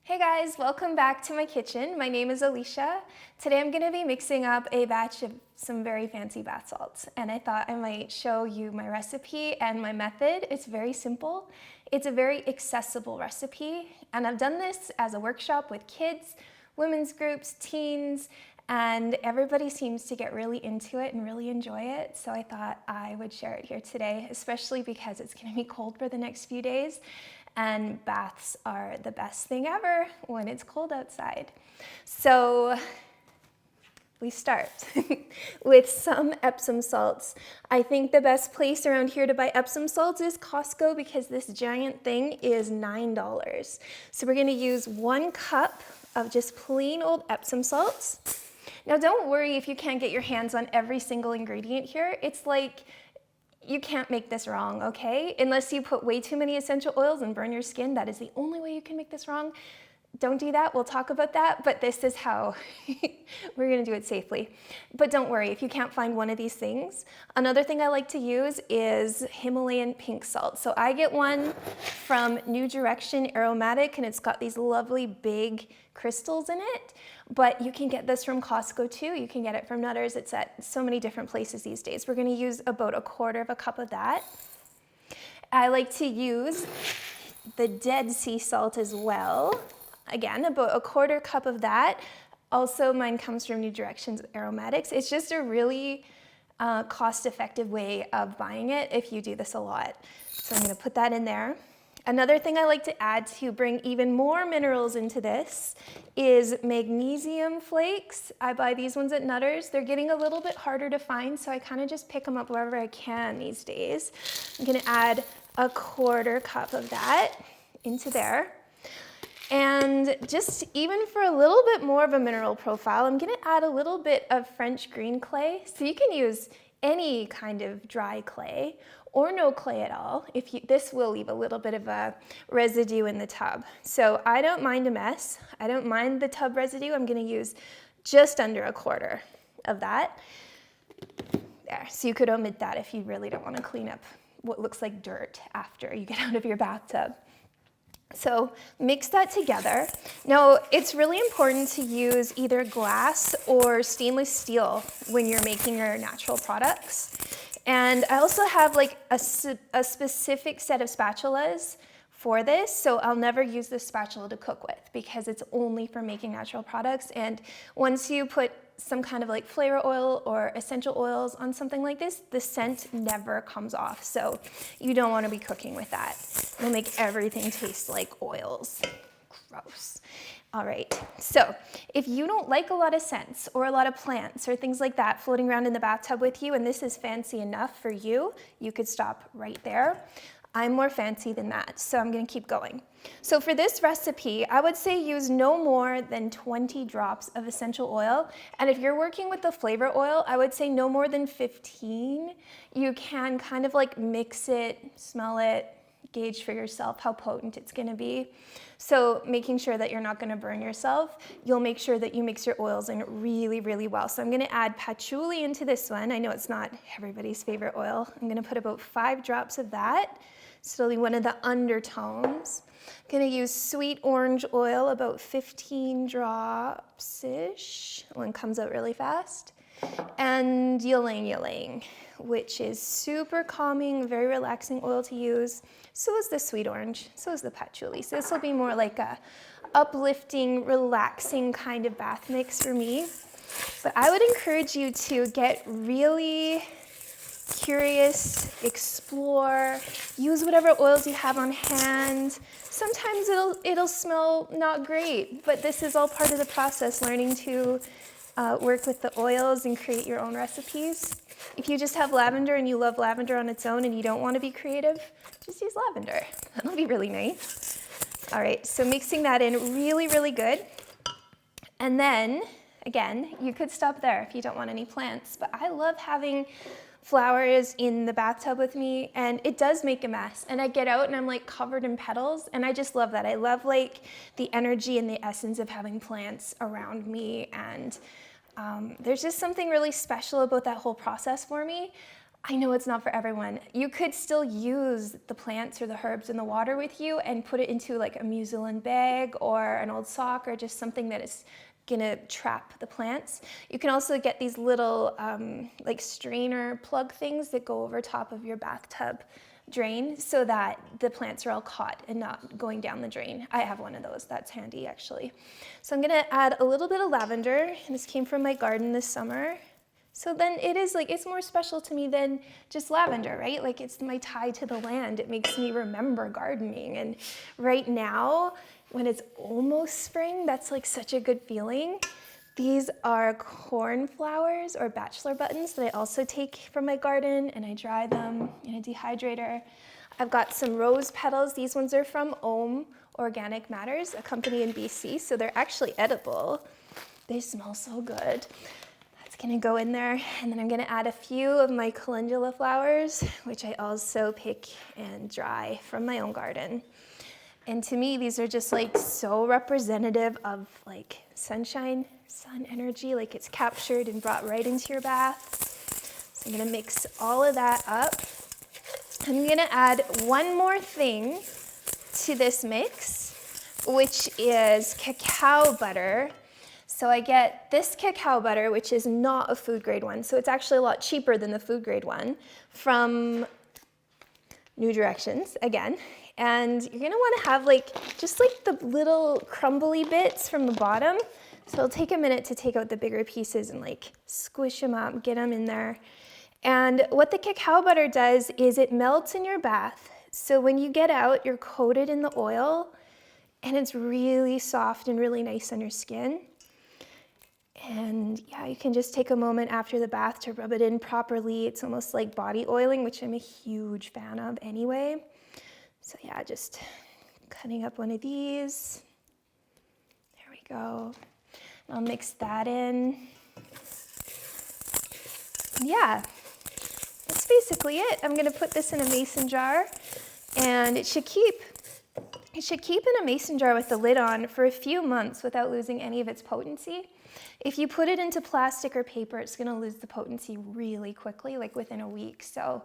Hey guys, welcome back to my kitchen. My name is Alicia. Today I'm going to be mixing up a batch of some very fancy bath salts, and I thought I might show you my recipe and my method. It's very simple. It's a very accessible recipe, and I've done this as a workshop with kids, women's groups, teens, and everybody seems to get really into it and really enjoy it. So I thought I would share it here today, especially because it's going to be cold for the next few days. And baths are the best thing ever when it's cold outside. So we start with some Epsom salts. I think the best place around here to buy Epsom salts is Costco because this giant thing is $9. So we're gonna use 1 cup of just plain old Epsom salts. Now don't worry if you can't get your hands on every single ingredient here. It's like, you can't make this wrong, okay? Unless you put way too many essential oils and burn your skin, that is the only way you can make this wrong. Don't do that, we'll talk about that, but this is how we're gonna do it safely. But don't worry, if you can't find one of these things. Another thing I like to use is Himalayan pink salt. So I get one from New Direction Aromatic, and it's got these lovely big crystals in it. But you can get this from Costco too. You can get it from Nutters. It's at so many different places these days. We're gonna use about 1/4 cup of that. I like to use the Dead Sea salt as well. Again, about 1/4 cup of that. Also, mine comes from New Directions Aromatics. It's just a really cost-effective way of buying it if you do this a lot. So I'm gonna put that in there. Another thing I like to add to bring even more minerals into this is magnesium flakes. I buy these ones at Nutters. They're getting a little bit harder to find, so I kind of just pick them up wherever I can these days. I'm gonna add 1/4 cup of that into there. And just even for a little bit more of a mineral profile, I'm gonna add a little bit of French green clay. So you can use any kind of dry clay or no clay at all. This will leave a little bit of a residue in the tub. So I don't mind a mess. I don't mind the tub residue. I'm gonna use just under 1/4 of that. There, so you could omit that if you really don't wanna clean up what looks like dirt after you get out of your bathtub. So mix that together. Now, it's really important to use either glass or stainless steel when you're making your natural products. And I also have like a specific set of spatulas for this, so I'll never use this spatula to cook with because it's only for making natural products. And once you put some kind of like flavor oil or essential oils on something like this, the scent never comes off. So you don't want to be cooking with that. It'll make everything taste like oils. Gross. All right, so if you don't like a lot of scents or a lot of plants or things like that floating around in the bathtub with you, and this is fancy enough for you, you could stop right there. I'm more fancy than that, so I'm gonna keep going. So for this recipe, I would say use no more than 20 drops of essential oil. And if you're working with the flavor oil, I would say no more than 15. You can kind of like mix it, smell it, gauge for yourself how potent it's gonna be. So making sure that you're not gonna burn yourself, you'll make sure that you mix your oils in really, really well. So I'm gonna add patchouli into this one. I know it's not everybody's favorite oil. I'm gonna put about 5 drops of that. Still one of the undertones. I'm gonna use sweet orange oil, about 15 drops-ish. One comes out really fast. And ylang ylang, which is super calming, very relaxing oil to use. So is the sweet orange, so is the patchouli. So this will be more like a uplifting, relaxing kind of bath mix for me. But I would encourage you to get really curious, explore, use whatever oils you have on hand. Sometimes it'll smell not great, but this is all part of the process, learning to work with the oils and create your own recipes. If you just have lavender and you love lavender on its own and you don't want to be creative, just use lavender. That'll be really nice. All right, so mixing that in really, really good. And then, again, you could stop there if you don't want any plants, but I love having flowers in the bathtub with me, and it does make a mess. And I get out and I'm like covered in petals, and I just love that. I love like the energy and the essence of having plants around me, and there's just something really special about that whole process for me. I know it's not for everyone. You could still use the plants or the herbs in the water with you and put it into like a mucilin bag or an old sock or just something that is gonna trap the plants. You can also get these little like strainer plug things that go over top of your bathtub drain so that the plants are all caught and not going down the drain. I have one of those, that's handy actually. So I'm gonna add a little bit of lavender, and this came from my garden this summer. So then it is like, it's more special to me than just lavender, right? Like it's my tie to the land. It makes me remember gardening. And right now, when it's almost spring, that's like such a good feeling. These are cornflowers or bachelor buttons that I also take from my garden, and I dry them in a dehydrator. I've got some rose petals. These ones are from Ohm Organic Matters, a company in BC, so they're actually edible. They smell so good. Gonna go in there, and then I'm gonna add a few of my calendula flowers, which I also pick and dry from my own garden. And to me, these are just like so representative of like sunshine, sun energy, like it's captured and brought right into your bath. So I'm gonna mix all of that up. I'm gonna add one more thing to this mix, which is cacao butter. So I get this cacao butter, which is not a food grade one, so it's actually a lot cheaper than the food grade one, from New Directions, again. And you're gonna wanna have like, just like the little crumbly bits from the bottom. So it'll take a minute to take out the bigger pieces and like squish them up, get them in there. And what the cacao butter does is it melts in your bath. So when you get out, you're coated in the oil, and it's really soft and really nice on your skin. And yeah, you can just take a moment after the bath to rub it in properly. It's almost like body oiling, which I'm a huge fan of anyway. So yeah, just cutting up one of these. There we go. I'll mix that in. Yeah, that's basically it. I'm gonna put this in a mason jar, and it should keep in a mason jar with the lid on for a few months without losing any of its potency. If you put it into plastic or paper, it's gonna lose the potency really quickly, like within a week. So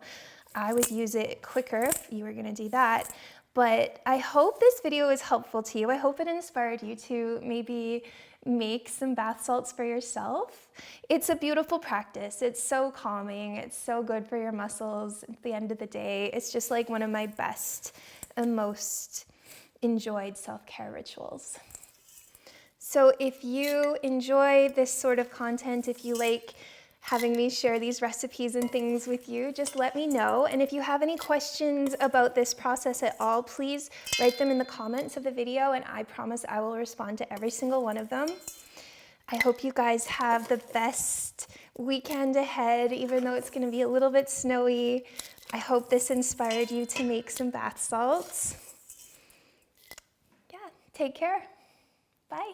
I would use it quicker if you were gonna do that. But I hope this video was helpful to you. I hope it inspired you to maybe make some bath salts for yourself. It's a beautiful practice. It's so calming. It's so good for your muscles at the end of the day. It's just like one of my best and most enjoyed self-care rituals. So if you enjoy this sort of content, if you like having me share these recipes and things with you, just let me know. And if you have any questions about this process at all, please write them in the comments of the video, and I promise I will respond to every single one of them. I hope you guys have the best weekend ahead, even though it's gonna be a little bit snowy. I hope this inspired you to make some bath salts. Yeah, take care. Bye.